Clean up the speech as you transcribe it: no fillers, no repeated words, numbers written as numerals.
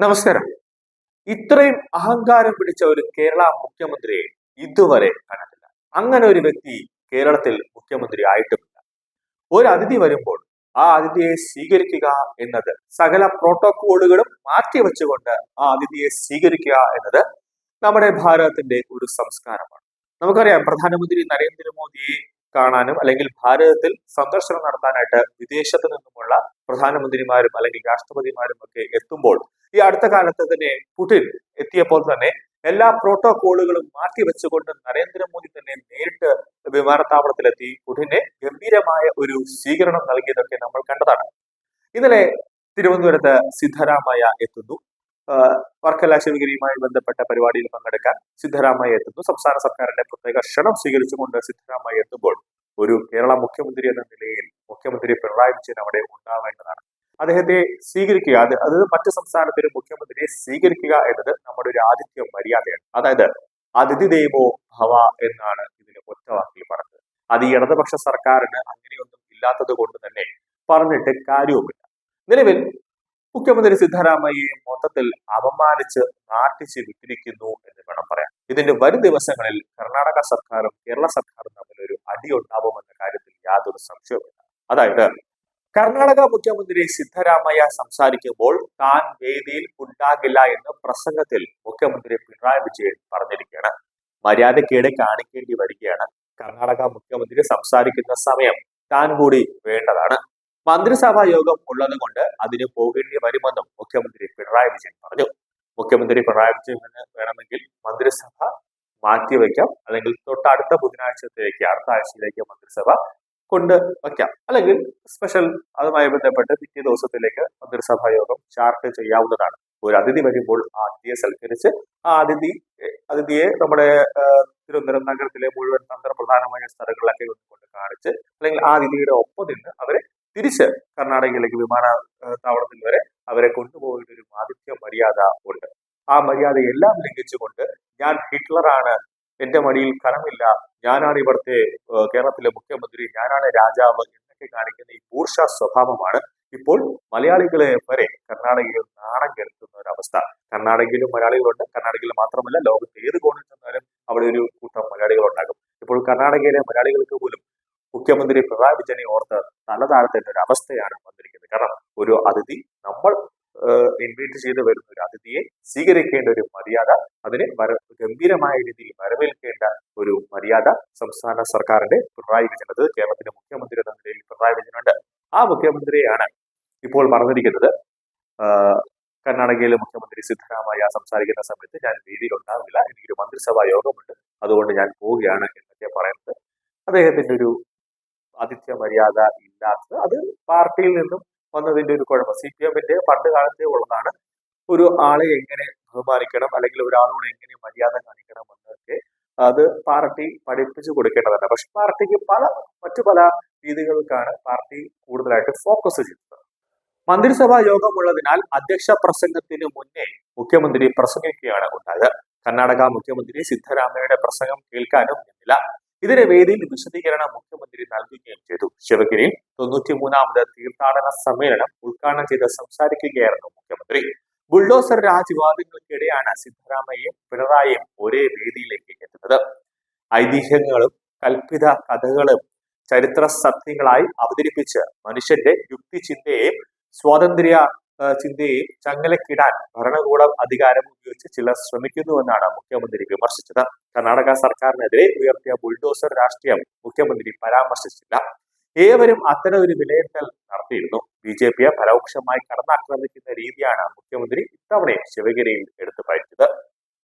നമസ്കാരം. ഇത്രയും അഹങ്കാരം പിടിച്ച ഒരു കേരള മുഖ്യമന്ത്രിയെ ഇതുവരെ കണ്ടിട്ടില്ല. അങ്ങനെ ഒരു വ്യക്തി കേരളത്തിൽ മുഖ്യമന്ത്രി ആയിട്ടുമില്ല. ഒരു അതിഥി വരുമ്പോൾ ആ അതിഥിയെ സ്വീകരിക്കുക എന്നത് സകല പ്രോട്ടോക്കോളുകളും മാറ്റിവെച്ചുകൊണ്ട് ആ അതിഥിയെ സ്വീകരിക്കുക എന്നത് നമ്മുടെ ഭാരതത്തിന്റെ ഒരു സംസ്കാരമാണ്. നമുക്കറിയാം, പ്രധാനമന്ത്രി നരേന്ദ്രമോദിയെ കാണാനും അല്ലെങ്കിൽ ഭാരതത്തിൽ സന്ദർശനം നടത്താനായിട്ട് വിദേശത്ത് നിന്നുമുള്ള പ്രധാനമന്ത്രിമാരും അല്ലെങ്കിൽ രാഷ്ട്രപതിമാരും ഒക്കെ എത്തുമ്പോൾ ഈ അടുത്ത കാലത്ത് തന്നെ പുടിൻ എത്തിയപ്പോൾ തന്നെ എല്ലാ പ്രോട്ടോകോളുകളും മാറ്റിവെച്ചുകൊണ്ട് നരേന്ദ്രമോദി തന്നെ നേരിട്ട് വിമാനത്താവളത്തിലെത്തി പുടിനെ ഗംഭീരമായ ഒരു സ്വീകരണം നൽകിയതൊക്കെ നമ്മൾ കണ്ടതാണ്. ഇന്നലെ തിരുവനന്തപുരത്ത് സിദ്ധരാമയ്യ എത്തുന്നു. വർക്കല ശിവഗിരിയുമായി ബന്ധപ്പെട്ട പരിപാടിയിൽ പങ്കെടുക്കാൻ സിദ്ധരാമയ്യ എത്തുന്നു. സംസ്ഥാന സർക്കാരിന്റെ പ്രത്യേക ക്ഷണം സ്വീകരിച്ചുകൊണ്ട് സിദ്ധരാമയ്യ എത്തുമ്പോൾ ഒരു കേരള മുഖ്യമന്ത്രി എന്ന നിലയിൽ മുഖ്യമന്ത്രി പിണറായി വിജയൻ അവിടെ ഉണ്ടാവേണ്ടതാണ്. അദ്ദേഹത്തെ സ്വീകരിക്കുക, അത് മറ്റു സംസ്ഥാനത്തിലെ മുഖ്യമന്ത്രിയെ സ്വീകരിക്കുക എന്നത് നമ്മുടെ ഒരു ആതിഥ്യ മര്യാദയാണ്. അതായത് അതിഥി ദേവോ ഭവ എന്നാണ് ഇതിന് ഒറ്റവാക്കിൽ പറഞ്ഞത്. അത് ഈ ഇടതുപക്ഷ സർക്കാരിന് അങ്ങനെയൊന്നും ഇല്ലാത്തത് കൊണ്ട് തന്നെ പറഞ്ഞിട്ട് കാര്യവുമില്ല. നിലവിൽ മുഖ്യമന്ത്രി സിദ്ധരാമയ്യയെ മൊത്തത്തിൽ അപമാനിച്ച് നാട്ടിച്ച് വിട്ടിരിക്കുന്നു എന്ന് വേണം പറയാൻ. ഇതിന്റെ വരും ദിവസങ്ങളിൽ കർണാടക സർക്കാരും കേരള സർക്കാരും തമ്മിൽ ഒരു അടി ഉണ്ടാവുമെന്ന കാര്യത്തിൽ യാതൊരു സംശയവുമില്ല. അതായത് കർണാടക മുഖ്യമന്ത്രി സിദ്ധരാമയ്യ സംസാരിക്കുമ്പോൾ താൻ വേദിയിൽ ഉണ്ടാകില്ല എന്ന് പ്രസംഗത്തിൽ മുഖ്യമന്ത്രി പിണറായി വിജയൻ പറഞ്ഞിരിക്കുകയാണ്. മര്യാദക്കേട് കാണിക്കേണ്ടി വരികയാണ്. കർണാടക മുഖ്യമന്ത്രി സംസാരിക്കുന്ന സമയം താൻ കൂടി വേണ്ടതാണ്. മന്ത്രിസഭാ യോഗം ഉള്ളത് കൊണ്ട് അതിന് പോകേണ്ടി വരുമെന്നും മുഖ്യമന്ത്രി പിണറായി വിജയൻ പറഞ്ഞു. മുഖ്യമന്ത്രി പിണറായി വിജയന് വേണമെങ്കിൽ മന്ത്രിസഭ മാറ്റിവെക്കാം, അല്ലെങ്കിൽ തൊട്ടടുത്ത ബുധനാഴ്ചത്തേക്ക് അടുത്ത ആഴ്ചയിലേക്ക് മന്ത്രിസഭ കൊണ്ട് വയ്ക്കാം, അല്ലെങ്കിൽ സ്പെഷ്യൽ അതുമായി ബന്ധപ്പെട്ട് പിറ്റേ ദിവസത്തിലേക്ക് മന്ത്രിസഭാ യോഗം ചാർട്ട് ചെയ്യാവുന്നതാണ്. ഒരു അതിഥി വരുമ്പോൾ ആ അതിഥിയെ സൽക്കരിച്ച് ആ അതിഥിയെ നമ്മുടെ തിരുവനന്തപുരം നഗരത്തിലെ മുഴുവൻ തന്ത്രപ്രധാനമായ സ്ഥലങ്ങളിലൊക്കെ കൊണ്ട് കാണിച്ച് അല്ലെങ്കിൽ ആ അതിഥിയുടെ ഒപ്പം നിന്ന് അവരെ തിരിച്ച് കർണാടകയിലേക്ക് വിമാനത്താവളത്തിൽ വരെ അവരെ കൊണ്ടുപോകേണ്ട ഒരു ആതിഥ്യ മര്യാദ ഉണ്ട്. ആ മര്യാദ എല്ലാം ലംഘിച്ചുകൊണ്ട് ഞാൻ ഹിറ്റ്ലറാണ്, എന്റെ മടിയിൽ കനമില്ല, ഞാനാണ് ഇവിടുത്തെ കേരളത്തിലെ മുഖ്യമന്ത്രി, ഞാനാണ് രാജാവ് എന്നൊക്കെ കാണിക്കുന്ന ഈ മൂർഷ സ്വഭാവമാണ് ഇപ്പോൾ മലയാളികളെ വരെ കർണാടകയിൽ നാണം കെടുത്തുന്ന ഒരു അവസ്ഥ. കർണാടകയിലും മലയാളികളുണ്ട്. കർണാടകയിൽ മാത്രമല്ല, ലോകത്ത് ഏത് കോണിൽ ചെന്നാലും അവിടെ ഒരു കൂട്ടം മലയാളികൾ ഉണ്ടാകും. ഇപ്പോൾ കർണാടകയിലെ മലയാളികൾക്ക് പോലും മുഖ്യമന്ത്രി പിണറായി വിജയനെ ഓർത്ത് തല താഴ്ത്തേണ്ട ഒരു അവസ്ഥയാണ് വന്നിരിക്കുന്നത്. കാരണം ഒരു അതിഥി, നമ്മൾ ഇൻവൈറ്റ് ചെയ്ത് വരുന്ന ഒരു അതിഥിയെ സ്വീകരിക്കേണ്ട ഒരു മര്യാദ, അതിനെ ഗംഭീരമായ രീതിയിൽ വരവേൽക്കേണ്ട ഒരു മര്യാദ സംസ്ഥാന സർക്കാരിന്റെ പിണറായി വിജയൻ, അത് കേരളത്തിന്റെ മുഖ്യമന്ത്രി എന്ന നിലയിൽ പിണറായി വിജയനുണ്ട്. ആ മുഖ്യമന്ത്രിയെയാണ് ഇപ്പോൾ പറഞ്ഞിരിക്കുന്നത് കർണാടകയിലെ മുഖ്യമന്ത്രി സിദ്ധരാമയ്യ സംസാരിക്കുന്ന സമയത്ത് ഞാൻ വേദിയിൽ ഉണ്ടാവില്ല, എനിക്കൊരു മന്ത്രിസഭാ യോഗമുണ്ട്, അതുകൊണ്ട് ഞാൻ പോവുകയാണ് എന്നൊക്കെ പറയുന്നത്. അദ്ദേഹത്തിന്റെ ഒരു ആതിഥ്യ മര്യാദ ഇല്ലാത്തത് അത് പാർട്ടിയിൽ നിന്നും വന്നതിന്റെ ഒരു കുഴപ്പം. CPM-ന്റെ പണ്ട് കാലത്തേ ഉള്ളതാണ് ഒരു ആളെ എങ്ങനെ ബഹുമാനിക്കണം അല്ലെങ്കിൽ ഒരാളോട് എങ്ങനെ മര്യാദ കാണിക്കണം എന്നൊക്കെ അത് പാർട്ടി പഠിപ്പിച്ചു കൊടുക്കേണ്ടതാണ്. പക്ഷെ പാർട്ടിക്ക് മറ്റു പല രീതികൾക്കാണ് പാർട്ടി കൂടുതലായിട്ട് ഫോക്കസ് ചെയ്യുന്നത്. മന്ത്രിസഭാ യോഗമുള്ളതിനാൽ അധ്യക്ഷ പ്രസംഗത്തിന് മുന്നേ മുഖ്യമന്ത്രി പ്രസംഗിക്കുകയാണ് ഉണ്ടായത്. കർണാടക മുഖ്യമന്ത്രി സിദ്ധരാമയ്യയുടെ പ്രസംഗം കേൾക്കാനും നിന്നില്ല. ഇതിന് വേദിയിൽ വിശദീകരണം മുഖ്യമന്ത്രി നൽകുകയും ചെയ്തു. ശിവഗിരിയിൽ 93ാമത് തീർത്ഥാടന സമ്മേളനം ഉദ്ഘാടനം ചെയ്ത് സംസാരിക്കുകയായിരുന്നു മുഖ്യമന്ത്രി. ബുൾഡോസർ രാജ്യവാദങ്ങൾക്കിടെയാണ് സിദ്ധരാമയ്യയും പിണറായിയും ഒരേ വേദിയിലേക്ക് എത്തുന്നത്. ഐതിഹ്യങ്ങളും കൽപ്പിത കഥകളും ചരിത്ര സത്യങ്ങളായി അവതരിപ്പിച്ച് മനുഷ്യന്റെ യുക്തിചിന്തയെയും സ്വാതന്ത്ര്യ ചിന്തയെയും ചങ്ങലക്കിടാൻ ഭരണകൂടം അധികാരം ഉപയോഗിച്ച് ചിലർ ശ്രമിക്കുന്നുവെന്നാണ് മുഖ്യമന്ത്രി വിമർശിച്ചത്. കർണാടക സർക്കാരിനെതിരെ ഉയർത്തിയ ബുൾഡോസർ രാഷ്ട്രീയം മുഖ്യമന്ത്രി പരാമർശിച്ചില്ല. ഏവരും അത്തരം ഒരു വിലയിരുത്തൽ നടത്തിയിരുന്നു. BJP-യെ പരോക്ഷമായി കടന്നാക്രമിക്കുന്ന രീതിയാണ് മുഖ്യമന്ത്രി ഇത്തവണയും ശിവഗിരിയിൽ എടുത്തു പയറ്റിയത്.